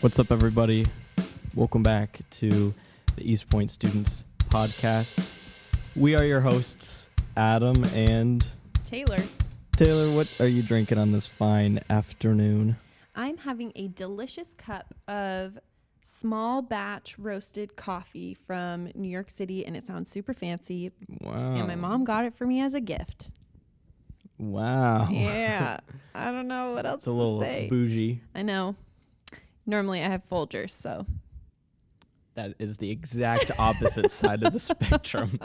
What's up, everybody? Welcome back to the Eastpoint Students Podcast. We are your hosts, Adam and Taylor. Taylor, what are you drinking on this fine afternoon? I'm having a delicious cup of small batch roasted coffee from New York City, and it sounds super fancy. Wow. And my mom got it for me as a gift. Wow. Yeah. I don't know what else It's a little to say. bougie. I know. Normally I have Folgers, so. That is the exact opposite side of the spectrum.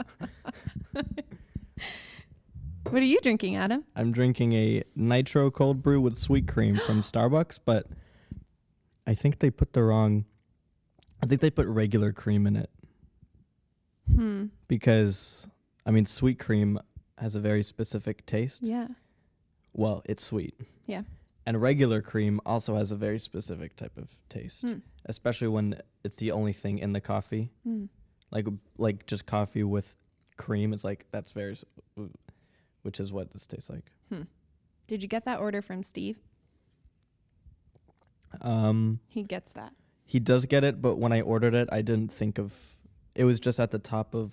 What are you drinking, Adam? I'm drinking a nitro cold brew with sweet cream from Starbucks, but I think they put regular cream in it. Because, I mean, sweet cream has a very specific taste. Yeah. Well, it's sweet. Yeah. And regular cream also has a very specific type of taste, especially when it's the only thing in the coffee. Like just coffee with cream is like, that's very, which is what this tastes like. Did you get that order from Steve? He gets that. He does get it, but when I ordered it, I didn't think of, it was just at the top of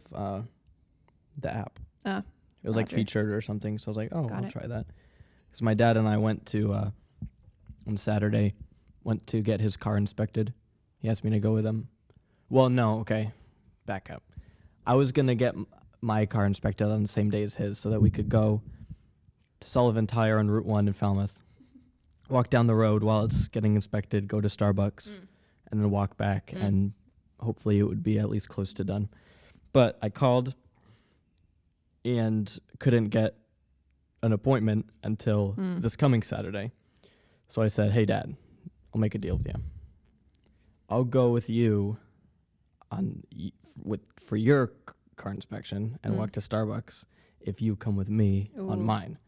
the app. It was like featured or something, so I was like, oh, I'll try that. Because my dad and I went to, on Saturday, went to get his car inspected. He asked me to go with him. Well, no, okay, back up. I was going to get my car inspected on the same day as his so that we could go to Sullivan Tire on Route 1 in Falmouth, walk down the road while it's getting inspected, go to Starbucks, and then walk back, and hopefully it would be at least close to done. But I called and couldn't get an appointment until this coming Saturday. So I said, hey, Dad, I'll make a deal with you. I'll go with you for your car inspection and walk to Starbucks if you come with me on mine.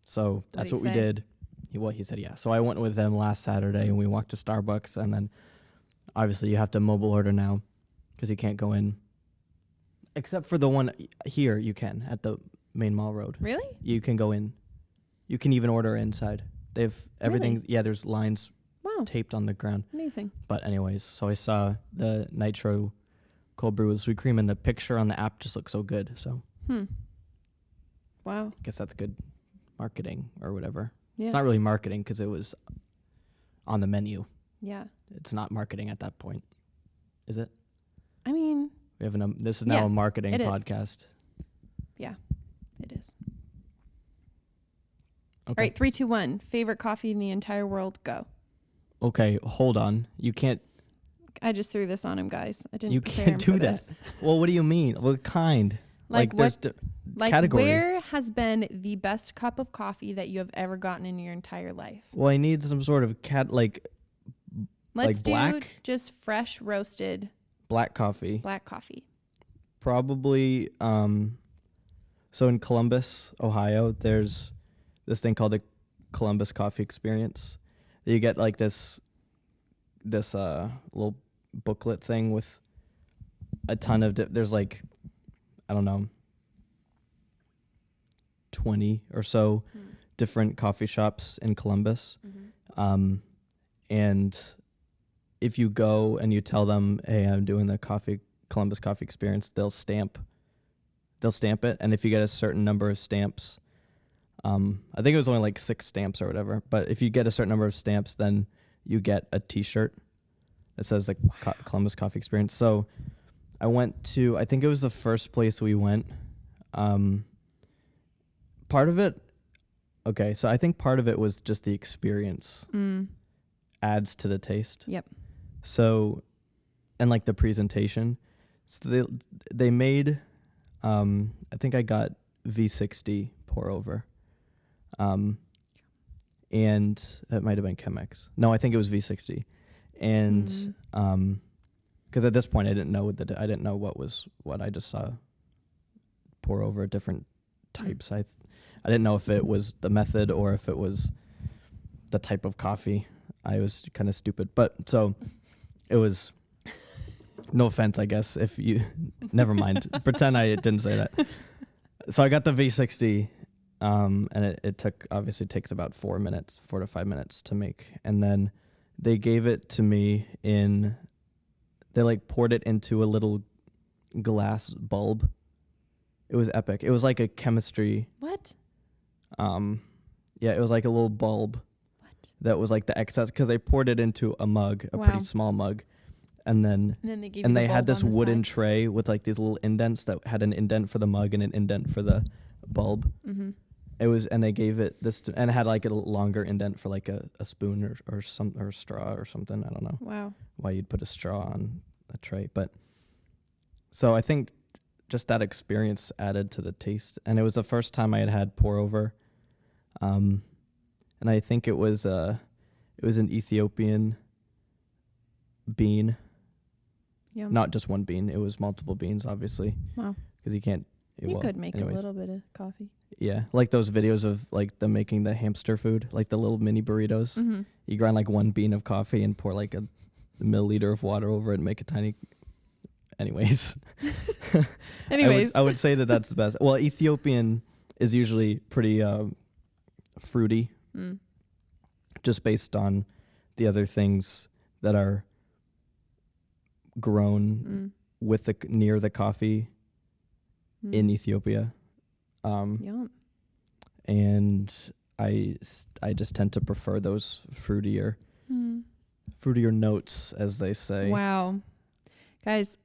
So that's what we did. He said, yeah. So I went with them last Saturday, and we walked to Starbucks, and then obviously you have to mobile order now because you can't go in. Except for the one here, you can, at the main mall road. Really? You can go in. You can even order inside. They've everything. Really? Yeah, there's lines taped on the ground. Amazing. But anyways, so I saw the nitro cold brew with sweet cream, and the picture on the app just looks so good. So, Wow. I guess that's good marketing or whatever. Yeah. It's not really marketing because it was on the menu. Yeah. It's not marketing at that point, is it? I mean, We have this is now a marketing podcast. Yeah, it is. Okay. All right, 3, 2, 1. Favorite coffee in the entire world, go. Okay, hold on. You can't. I just threw this on him, guys. I didn't. You can't do that. Well, what do you mean? What kind? Like there's category. Where has been the best cup of coffee that you have ever gotten in your entire life? Well, I need some sort of Let's do black? just fresh roasted Black coffee. black coffee. Probably. So in Columbus, Ohio, there's this thing called the Columbus Coffee Experience. You get like this little booklet thing with a ton of there's like, I don't know, 20 or so different coffee shops in Columbus. And if you go and you tell them, hey, I'm doing the Columbus Coffee Experience, they'll stamp it. And if you get a certain number of stamps, I think it was only like 6 stamps or whatever, but if you get a certain number of stamps, then you get a t-shirt that says like Columbus Coffee Experience. So I went to, I think it was the first place we went. Part of it, okay, so I think part of it was just the experience adds to the taste. Yep. So, and like the presentation. So they made, I think I got V60 pour over. And it might have been Chemex. No, I think it was V60. And because at this point I didn't know what I just saw pour over different types. I didn't know if it was the method or if it was the type of coffee. I was kind of stupid, but so it was. No offense, I guess. If you never mind, pretend I didn't say that. So I got the V60. And it takes about 4 to 5 minutes to make. And then they gave it to me they like poured it into a little glass bulb. It was epic. It was like a chemistry. What? Yeah, it was like a little bulb. What? That was like the excess, because they poured it into a mug, a pretty small mug. And then they had this wooden tray with like these little indents that had an indent for the mug and an indent for the bulb. Mm-hmm. And they gave it this, and it had like a longer indent for like a spoon or straw or something. I don't know. Wow. Why you'd put a straw on a tray, but so I think just that experience added to the taste, and it was the first time I had pour over, and I think it was an Ethiopian bean. Yum. Not just one bean; it was multiple beans, obviously. Wow. Because you can't. You could make a little bit of coffee. Yeah, like those videos of like them making the hamster food, like the little mini burritos. Mm-hmm. You grind like one bean of coffee and pour like a milliliter of water over it and make a tiny. Anyways. I would say that that's the best. Well, Ethiopian is usually pretty fruity, just based on the other things that are grown with near the coffee in Ethiopia. Yum. And I just tend to prefer those fruitier notes, as they say. Wow. Guys,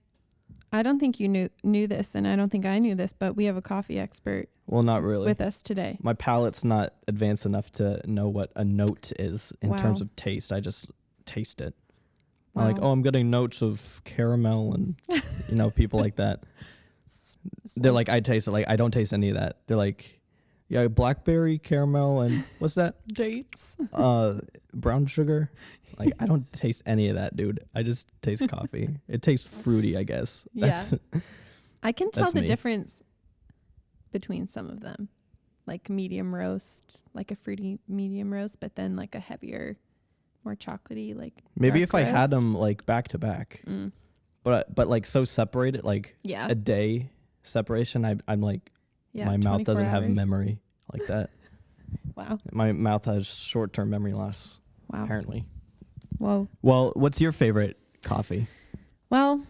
I don't think you knew this, and I don't think I knew this, but we have a coffee expert. Well, not really. With us today. My palate's not advanced enough to know what a note is in terms of taste. I just taste it. Wow. I'm like, I'm getting notes of caramel and, people like that. They're like, I taste it. Like, I don't taste any of that. They're like, yeah, blackberry, caramel, and what's that? Dates. Brown sugar. Like, I don't taste any of that, dude. I just taste coffee. It tastes fruity, I guess. I can tell the difference between some of them. Like medium roast, like a fruity medium roast, but then like a heavier, more chocolatey, like maybe if roast. I had them like back to back. But like so separated, like a day separation, I'm like, my mouth doesn't have memory like that. Wow. My mouth has short-term memory loss, apparently. Whoa. Well, what's your favorite coffee? Well,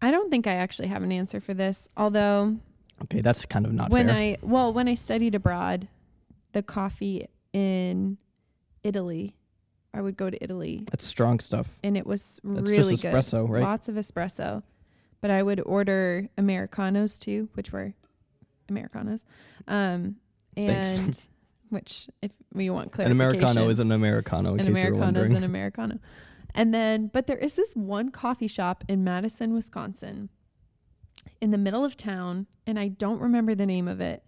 I don't think I actually have an answer for this, although... Okay, that's kind of not fair. When I studied abroad, the coffee in Italy, I would go to Italy. That's strong stuff. And it was that's really just espresso, good. Right? Lots of espresso. But I would order Americanos too, which were Americanos. And which, if we want clarification. An Americano is an Americano, in case you're wondering. An Americano is an Americano. And then, but there is this one coffee shop in Madison, Wisconsin, in the middle of town, and I don't remember the name of it,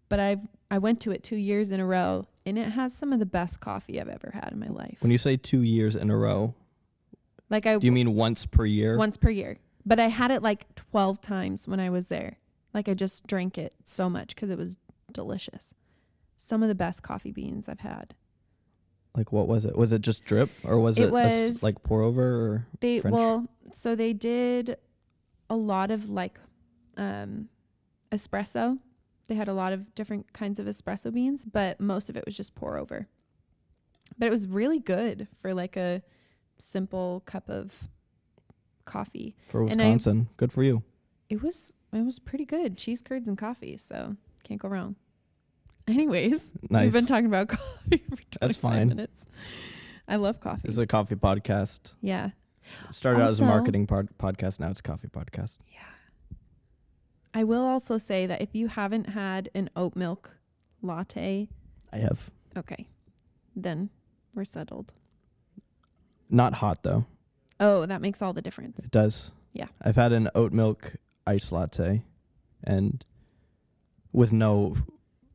but I went to it 2 years in a row, and it has some of the best coffee I've ever had in my life. When you say 2 years in a row, do you mean once per year? Once per year. But I had it like 12 times when I was there. Like I just drank it so much because it was delicious. Some of the best coffee beans I've had. Like what was it? Was it just drip, or was it like pour over or French? So they did a lot of like espresso. They had a lot of different kinds of espresso beans, but most of it was just pour over. But it was really good for like a simple cup of coffee. For Wisconsin. Good for you. It was pretty good. Cheese curds and coffee, so can't go wrong. Anyways, nice. We've been talking about coffee for 25 That's fine. minutes. I love coffee. It's a coffee podcast. Yeah. It started out as a marketing podcast. Now it's a coffee podcast. Yeah. I will also say that if you haven't had an oat milk latte. I have. Okay. Then we're settled. Not hot, though. Oh, that makes all the difference. It does. Yeah. I've had an oat milk iced latte, and with no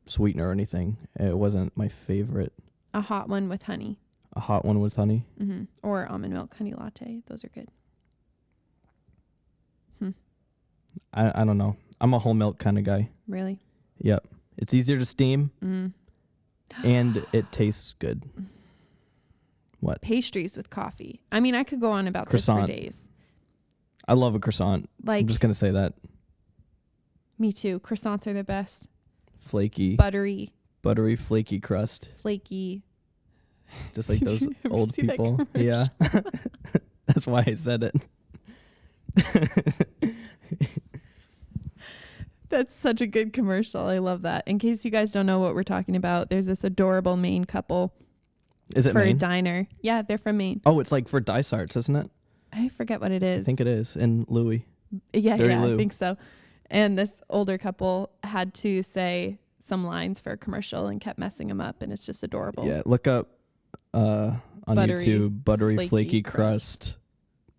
sweetener or anything. It wasn't my favorite. A hot one with honey. A hot one with honey? Mm-hmm. Or almond milk honey latte. Those are good. I don't know. I'm a whole milk kind of guy. Really? Yep. It's easier to steam, and it tastes good. What? Pastries with coffee. I mean, I could go on about croissant. This for days. I love a croissant. I'm just going to say that. Me too. Croissants are the best. Flaky. Buttery, flaky crust. Flaky. just like those old people. Yeah. That's why I said it. That's such a good commercial. I love that. In case you guys don't know what we're talking about, there's this adorable Maine couple. Is it for Maine? A diner? Yeah, they're from Maine. Oh, it's like for Dysarts, isn't it? I forget what it is. I think it is in Louis. Yeah, I think so. And this older couple had to say some lines for a commercial and kept messing them up, and it's just adorable. Yeah, look up on YouTube buttery flaky crust.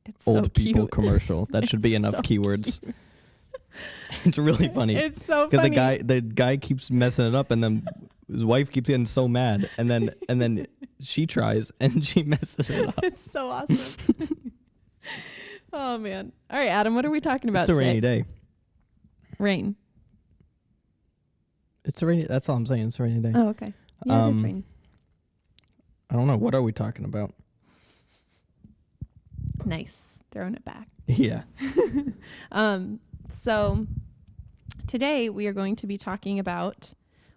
It's old so people cute. Commercial. That should be enough so keywords. It's really funny. It's so funny because the guy keeps messing it up, and then his wife keeps getting so mad, and then she tries and she messes it up. It's so awesome. Oh man! All right, Adam, what are we talking about? It's a rainy day. Rain. It's a rainy. That's all I'm saying. It's a rainy day. Oh, okay. Yeah, it is rain. I don't know. What are we talking about? Nice. Throwing it back. Yeah. So today we are going to be talking about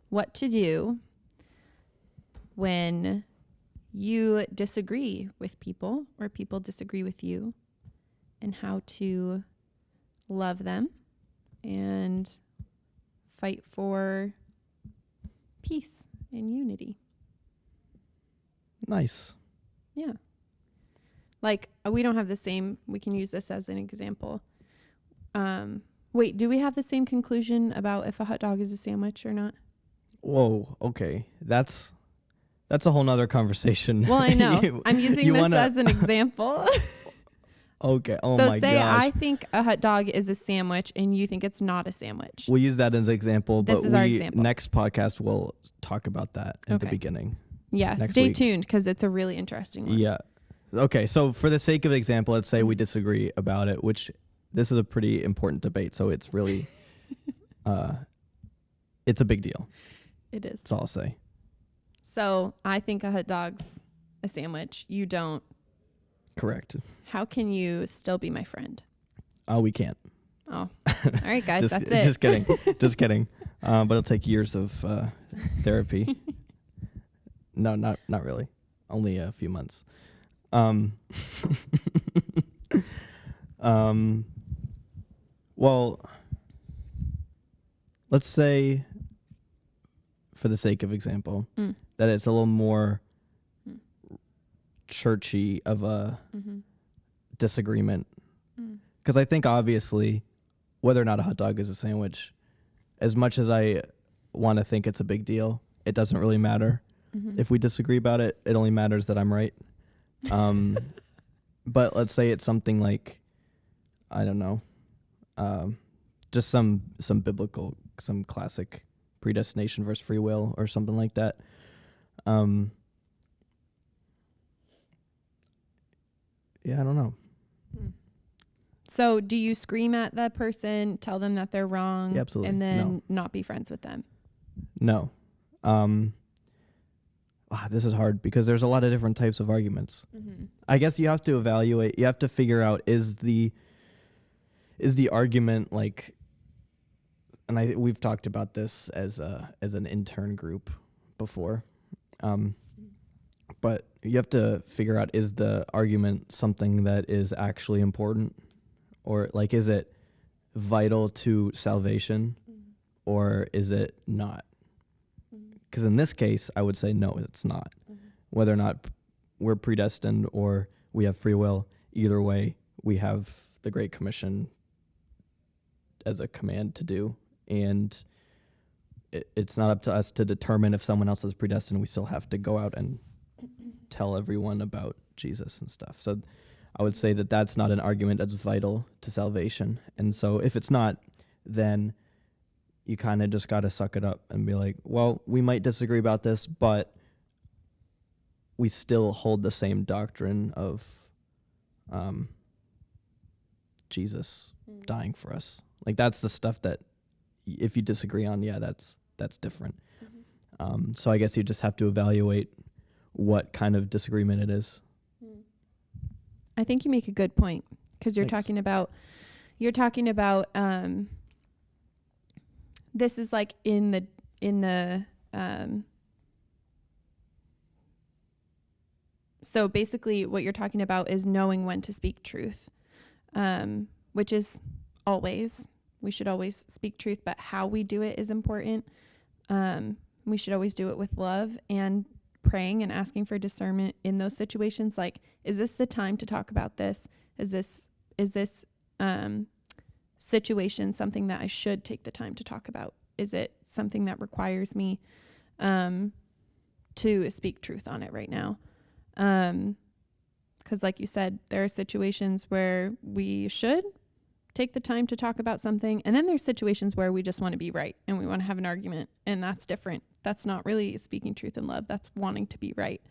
what to do when you disagree with people or people disagree with you, and how to love them and fight for peace and unity. Nice. Yeah. Like, we don't have the same, we can use this as an example. Wait, do we have the same conclusion about if a hot dog is a sandwich or not? Whoa, okay. That's a whole nother conversation. Well, I know. I'm using this as an example. Okay. Oh so my gosh. say I think a hot dog is a sandwich and you think it's not a sandwich. We'll use that as an example, but our example. Next podcast we'll talk about that at the beginning. Yeah, stay tuned because it's a really interesting one. Yeah. Okay, so for the sake of example, let's say we disagree about it, which this is a pretty important debate, so it's really it's a big deal. It is. That's all I'll say. So I think a hot dog's a sandwich. You don't. Correct. How can you still be my friend? Oh, we can't. Oh, all right, guys, that's it. Just kidding. Just kidding. But it'll take years of therapy. No, not really. Only a few months. Well, let's say, for the sake of example, that it's a little more churchy of a disagreement. Because I think obviously whether or not a hot dog is a sandwich, as much as I want to think it's a big deal, it doesn't really matter. If we disagree about it, it only matters that I'm right. But let's say it's something like, I don't know, just some biblical, some classic predestination versus free will or something like that. Yeah, I don't know. So do you scream at that person, tell them that they're wrong, yeah, absolutely. and then not be friends with them? No. This is hard because there's a lot of different types of arguments. I guess you have to evaluate, you have to figure out, is the argument like, and we've talked about this as an intern group before, but you have to figure out, is the argument something that is actually important, or like, is it vital to salvation, or is it not? Because in this case, I would say no, it's not. Whether or not we're predestined or we have free will, either way, we have the Great Commission as a command to do. And it's not up to us to determine if someone else is predestined. We still have to go out and tell everyone about Jesus and stuff. So I would say that that's not an argument that's vital to salvation. And so if it's not, then you kind of just got to suck it up and be like, well, we might disagree about this, but we still hold the same doctrine of Jesus dying for us. Like, that's the stuff that if you disagree on, yeah, that's different. So I guess you just have to evaluate what kind of disagreement it is. I think you make a good point, because you're talking about this is like in the So basically what you're talking about is knowing when to speak truth, which is we should always speak truth, but how we do it is important. We should always do it with love and praying and asking for discernment in those situations. Like, is this the time to talk about this? Is this situation something that I should take the time to talk about? Is it something that requires me to speak truth on it right now? Because like you said, there are situations where we should take the time to talk about something, and then there's situations where we just want to be right and we want to have an argument, and that's different. That's not really speaking truth in love. That's wanting to be right,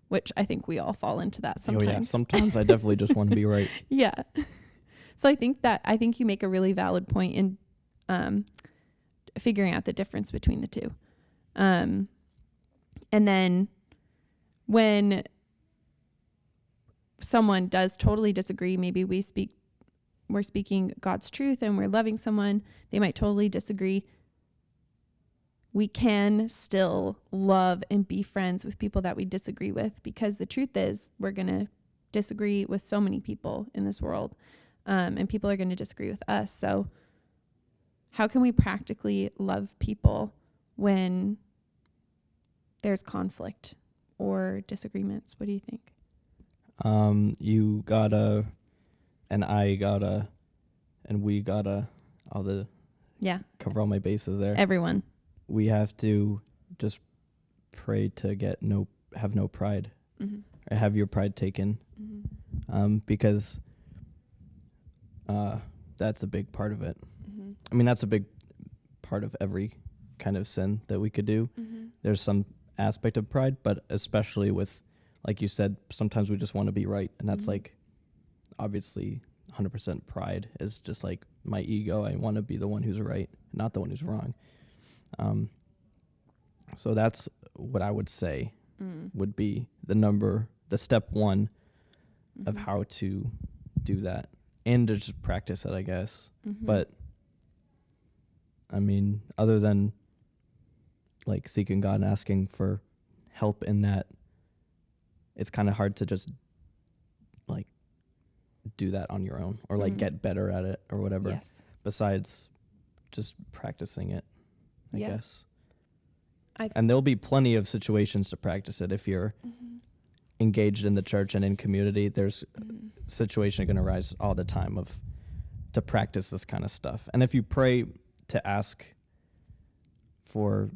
which I think we all fall into that sometimes. Oh yeah, sometimes I definitely just want to be right. Yeah. So I think you make a really valid point in figuring out the difference between the two. And then when someone does totally disagree, maybe we're speaking God's truth and we're loving someone, they might totally disagree. We can still love and be friends with people that we disagree with, because the truth is we're going to disagree with so many people in this world, and people are going to disagree with us. So how can we practically love people when there's conflict or disagreements? What do you think? You gotta, and I gotta, and we gotta, cover all my bases there. Everyone. We have to just pray to have no pride, mm-hmm. or have your pride taken, because that's a big part of it. Mm-hmm. I mean, that's a big part of every kind of sin that we could do. Mm-hmm. There's some aspect of pride, but especially with, like you said, sometimes we just want to be right, and that's like, obviously 100% pride is just like my ego. I want to be the one who's right, not the one who's wrong. So that's what I would say would be the step one of how to do that, and to just practice it, I guess. But I mean, other than like seeking God and asking for help in that, it's kind of hard to just like do that on your own, or like get better at it or whatever. Yes. Besides just practicing it, I guess. And there'll be plenty of situations to practice it. If you're engaged in the church and in community, there's situation going to arise all the time to practice this kind of stuff. And if you pray to ask for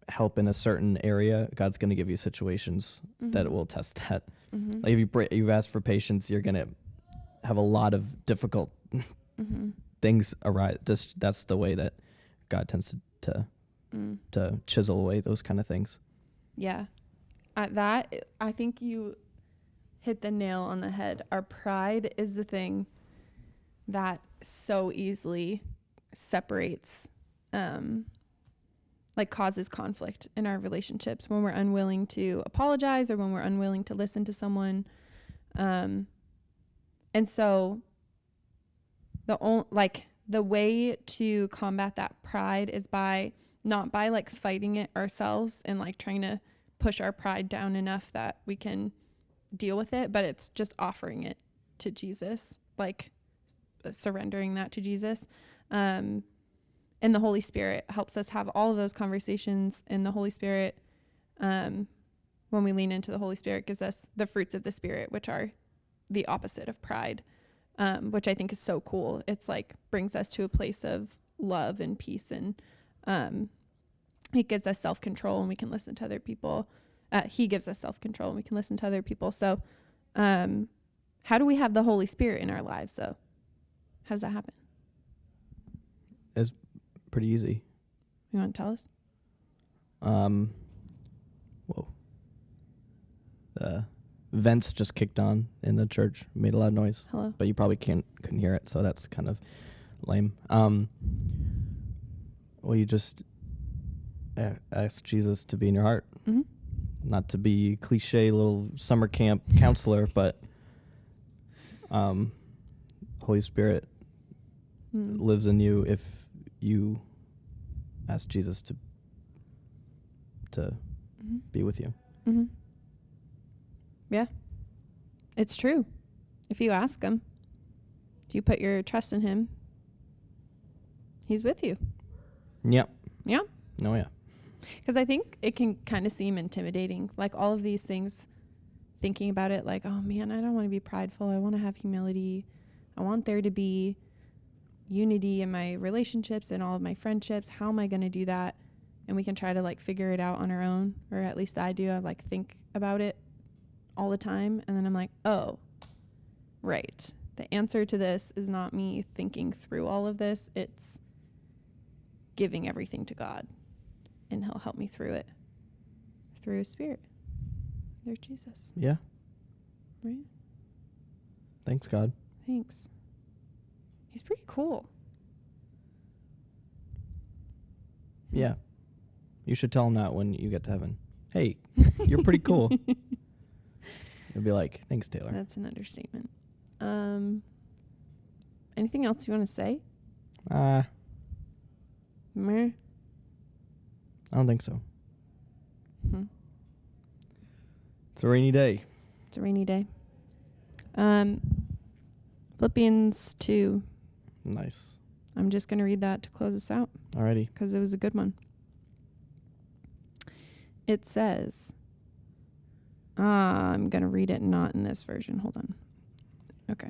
help in a certain area, God's going to give you situations that will test that. Like if you've asked for patience, you're going to have a lot of difficult things arise. That's the way that God tends to chisel away those kind of things. Yeah. I think you hit the nail on the head. Our pride is the thing that so easily separates, like causes conflict in our relationships when we're unwilling to apologize, or when we're unwilling to listen to someone. And so the way to combat that pride is not by like fighting it ourselves and like trying to push our pride down enough that we can deal with it, but it's just offering it to Jesus, like surrendering that to Jesus. And the Holy Spirit helps us have all of those conversations. And the Holy Spirit, when we lean into the Holy Spirit, gives us the fruits of the Spirit, which are the opposite of pride, which I think is so cool. It's like brings us to a place of love and peace, and it gives us self-control, and we can listen to other people. He gives us self-control, and we can listen to other people. So how do we have the Holy Spirit in our lives, though? How does that happen? It's pretty easy. You want to tell us? Whoa. The vents just kicked on in the church, made a loud noise. Hello. But you probably couldn't hear it, so that's kind of lame. Well, you just ask Jesus to be in your heart. Not to be cliche little summer camp counselor, but Holy Spirit lives in you if you ask Jesus to be with you. Yeah. It's true. If you ask him, do you put your trust in him? He's with you. Yep. Yeah. No, yeah. Because I think it can kind of seem intimidating. Like all of these things, thinking about it like, oh man, I don't want to be prideful. I want to have humility. I want there to be unity in my relationships and all of my friendships. How am I going to do that? And we can try to like figure it out on our own, or at least I do. I like think about it all the time. And then I'm like, oh, right. The answer to this is not me thinking through all of this. It's giving everything to God, and he'll help me through it through his spirit. There's Jesus. Yeah. Right? Thanks, God. Thanks. He's pretty cool. Yeah. You should tell him that when you get to heaven. Hey, you're pretty cool. He'll be like, thanks, Taylor. That's an understatement. Anything else you want to say? Meh. I don't think so. Hmm. It's a rainy day. It's a rainy day. Philippians 2. Nice. I'm just going to read that to close us out. Alrighty. Because it was a good one. It says, I'm going to read it not in this version. Hold on. Okay.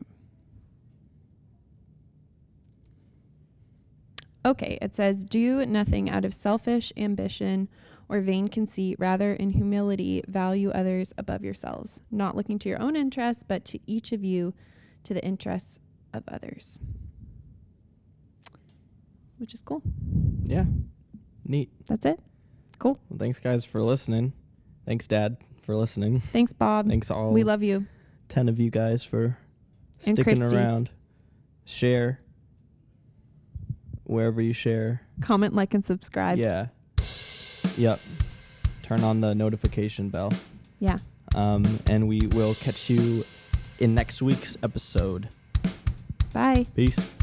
Okay, it says, do nothing out of selfish ambition or vain conceit. Rather, in humility, value others above yourselves, not looking to your own interests, but to each of you to the interests of others. Which is cool. Yeah. Neat. That's it. Cool. Well, thanks, guys, for listening. Thanks, Dad, for listening. Thanks, Bob. Thanks, all. We love you. 10 of you guys for And sticking Christy. around. Share. Wherever you share. Comment, like, and subscribe. Yeah. Yep. Turn on the notification bell. Yeah. And we will catch you in next week's episode. Bye. Peace.